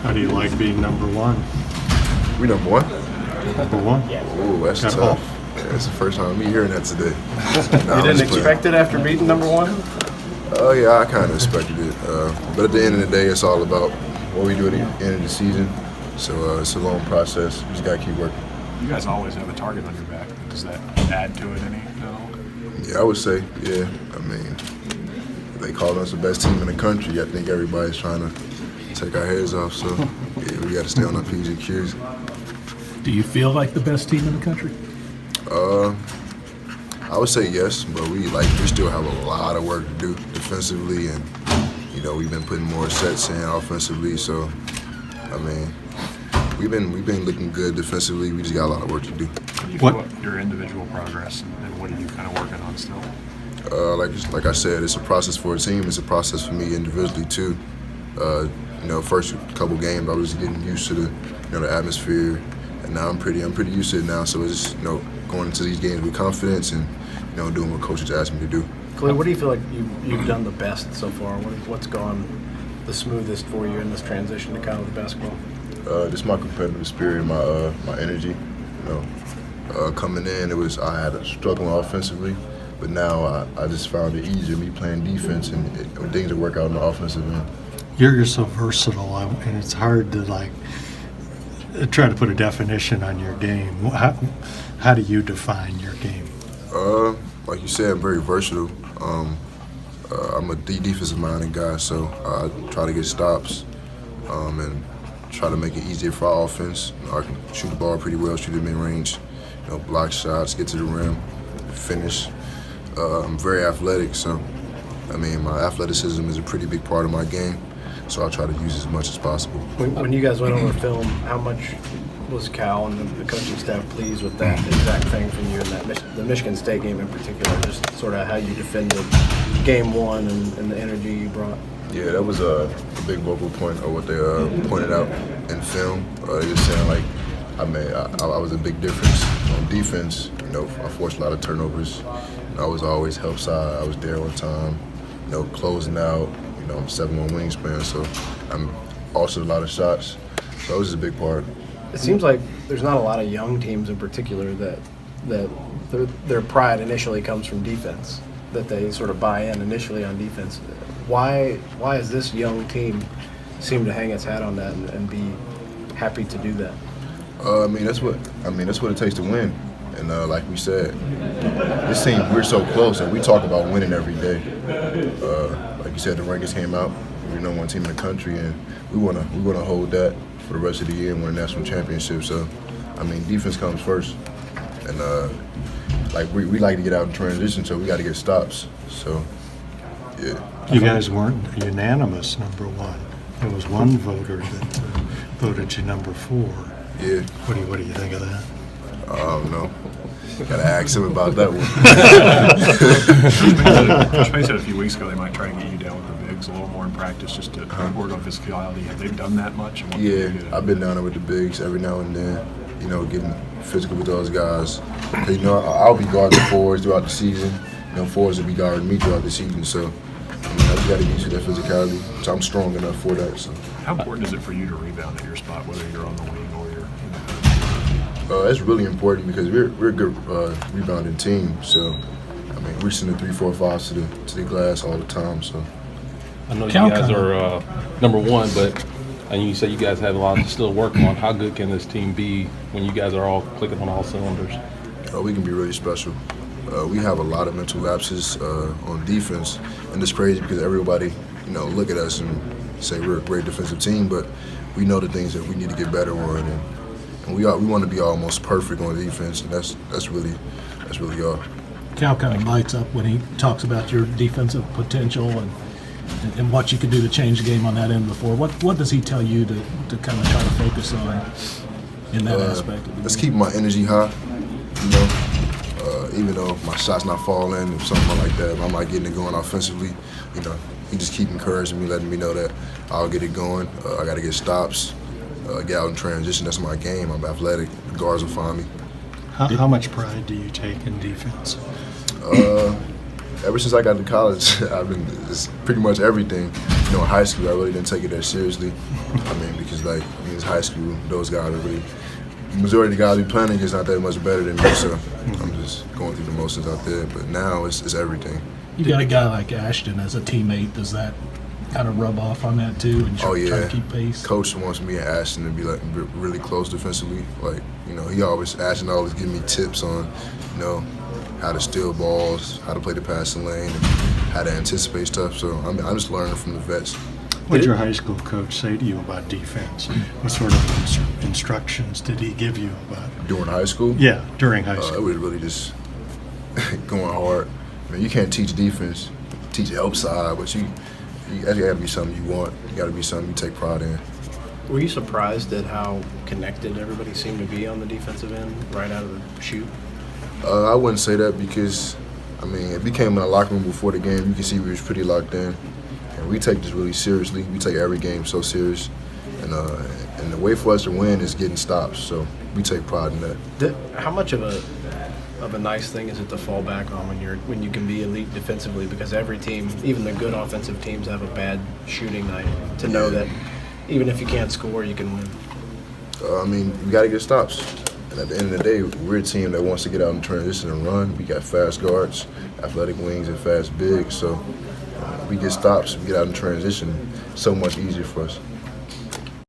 How do you like being number one? We number one? Number one? Oh, that's Got tough. off. Yeah, it's the first time me hearing that today. You didn't expect it after beating number one? Oh, yeah, I kind of expected it. But at the end of the day, it's all about what we do at the end of the season. So it's a long process. We just got to keep working. You guys always have a target on your back. Does that add to it any at all? Yeah, I would say, yeah. I mean, they call us the best team in the country. I think everybody's trying to take our heads off. So, yeah, we got to stay on our P's and Q's. Do you feel like the best team in the country? I would say yes, but we still have a lot of work to do defensively, and we've been putting more sets in offensively. So, I mean, we've been looking good defensively. We just got a lot of work to do. How do you feel about your individual progress, and what are you kind of working on still? Like I said, it's a process for a team. It's a process for me individually too. First couple games I was getting used to the atmosphere, and now I'm pretty used to it now. So it's just going into these games with confidence and doing what coaches ask me to do. Kahlil, what do you feel like you've done the best so far? What's gone the smoothest for you in this transition to college basketball? Just my competitive spirit, my energy. Coming in, I had a struggle offensively, but now I just found it easier me playing defense and things that work out on the offensive end. You're so versatile, and it's hard to try to put a definition on your game. How do you define your game? Like you said, I'm very versatile. I'm a defensive-minded guy, so I try to get stops and try to make it easier for our offense. I can shoot the ball pretty well, shoot it mid-range, block shots, get to the rim, finish. I'm very athletic, so I mean, my athleticism is a pretty big part of my game, so I'll try to use it as much as possible. When you guys went over film, how much was Cal and the coaching staff pleased with that exact thing from you in the Michigan State game in particular, just sort of how you defended game one and the energy you brought? Yeah, that was a big vocal point of what they pointed out in film. They were saying I was a big difference on defense. I forced a lot of turnovers. I was always help side. I was there on time. Closing out. I'm 7-1 wingspan, so I'm also a lot of shots. So that was a big part. It seems like there's not a lot of young teams in particular that their pride initially comes from defense, that they sort of buy in initially on defense. Why does this young team seem to hang its hat on that and be happy to do that? That's what it takes to win. And like we said, this team, we're so close, and we talk about winning every day. Like you said, the rankings came out. We're number one team in the country, and we wanna hold that for the rest of the year and win a national championship. So, defense comes first, and we like to get out in transition, so we got to get stops. So, yeah. You guys weren't unanimous number one. There was one voter that voted you number 4. Yeah. What do you think of that? I don't know. Gotta ask him about that one. Trey said a few weeks ago they might try to get you down with the bigs a little more in practice, just to work on physicality. Have they done that much? Yeah, I've been down there with the bigs every now and then. Getting physical with those guys. I'll be guarding forwards throughout the season. Forwards will be guarding me throughout the season. So I just gotta get used to that physicality. So I'm strong enough for that. So. How important is it for you to rebound at your spot, whether you're on the wing or you're in the post? It's really important because we're a good rebounding team. So, we're sending 3, 4, 5 to the glass all the time. So, I know you guys are number one, but you say you guys have a lot to still work on. How good can this team be when you guys are all clicking on all cylinders? We can be really special. We have a lot of mental lapses on defense, and it's crazy because everybody, look at us and say we're a great defensive team, but we know the things that we need to get better on, and we want to be almost perfect on defense, and that's really all. Cal kind of lights up when he talks about your defensive potential and what you could do to change the game on that end before. What does he tell you to kind of try to focus on in that aspect of the game? Let's keep my energy high, even though my shot's not falling or something like that. If I'm not getting it going offensively, he just keep encouraging me, letting me know that I'll get it going. I got to get stops, get out in transition. That's my game. I'm athletic. The guards will find me. How much pride do you take in defense? Ever since I got to college, it's pretty much everything. in high school, I really didn't take it that seriously. I mean, because in high school, those guys are really, the majority of the guys we playing against not that much better than me, so I'm just going through the motions out there. But now it's everything. You got a guy like Ashton as a teammate. Does that kind of rub off on that too, and try to keep pace? Coach wants me and Ashton to be really close defensively. Ashton always give me tips on, how to steal balls, how to play the passing lane, and how to anticipate stuff. So I'm just learning from the vets. What did your high school coach say to you about defense? What sort of instructions did he give you about? During high school? Yeah, during high school. It was really just going hard. I mean, you can't teach defense, teach help side, but that got to be something you want. You got to be something you take pride in. Were you surprised at how connected everybody seemed to be on the defensive end right out of the chute? I wouldn't say that because, if we came in the locker room before the game, you can see we was pretty locked in. And we take this really seriously. We take every game so serious. And the way for us to win is getting stops. So we take pride in that. How much of a nice thing is it to fall back on when you can be elite defensively? Because every team, even the good offensive teams, have a bad shooting night. To know that even if you can't score, you can win. We got to get stops. And at the end of the day, we're a team that wants to get out in transition and run. We got fast guards, athletic wings, and fast bigs. So we get stops, we get out in transition, so much easier for us.